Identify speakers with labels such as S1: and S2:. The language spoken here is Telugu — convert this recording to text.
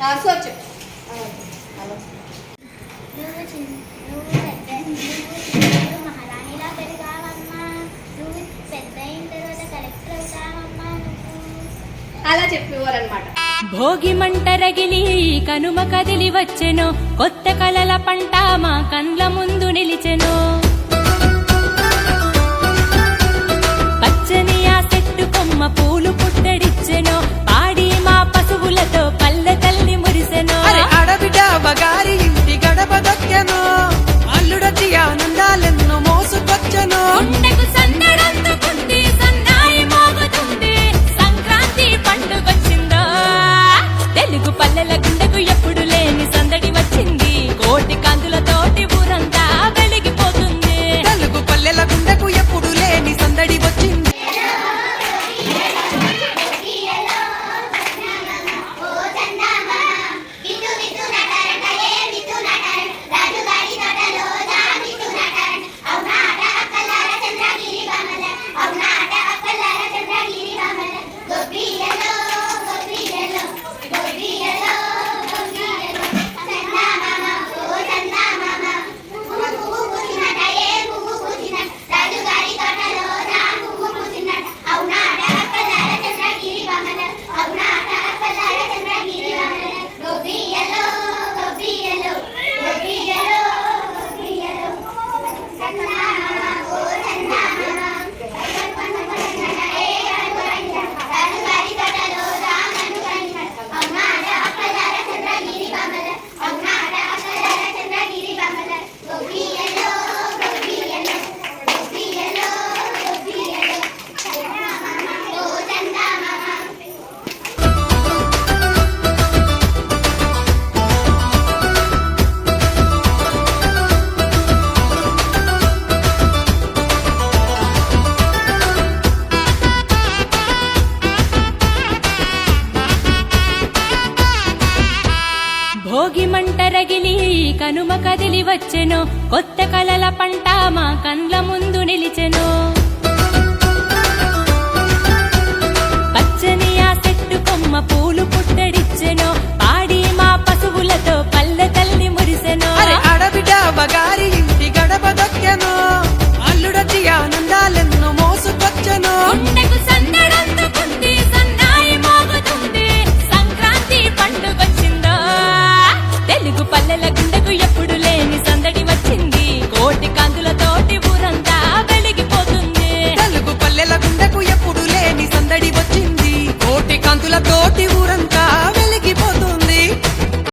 S1: సోచ్
S2: మహారాణిలా పెరిగావమ్మా, నువ్వు పెద్ద అయిన తర్వాత కలెక్టర్ అవుతావమ్మా.
S1: అలా చెప్పేవారనమాట.
S3: భోగి మంట రగిలి కనుమ కదిలి వచ్చెను, కొత్త కలల పంట మా కండ్ల ముందు నిలిచెను. పచ్చని ఆ చెట్టు కొమ్మ పూలు పుట్టడిచ్చెను, పాడి మా పశువులతో పల్లె తల్లి మురిసెను.
S4: ఆడబిడ్డ బగారి ఇంటి గడప దొక్కెను, అల్లుడొచ్చి ఆనందాలెన్నో మోసుకొచ్చెను.
S3: గుండెకు సందడందుకుంది, సన్నాయి మోగుతుంది, సంక్రాంతి పండుగొచ్చిందో. తెలుగు పల్లెల గుండెకు ఎప్పుడు లేని సందడి వచ్చింది, కోటి కాంతులతోటి ఊరంతా వెలిగిపోతుంది.
S4: తెలుగు పల్లెల గుండెకు ఎప్పుడు లేని సందడి వచ్చింది.
S3: భోగి మంట రగిలి కనుమ కదిలి వచ్చెను, కొత్త కలల పంట మా కండ్ల ముందు నిలిచెను.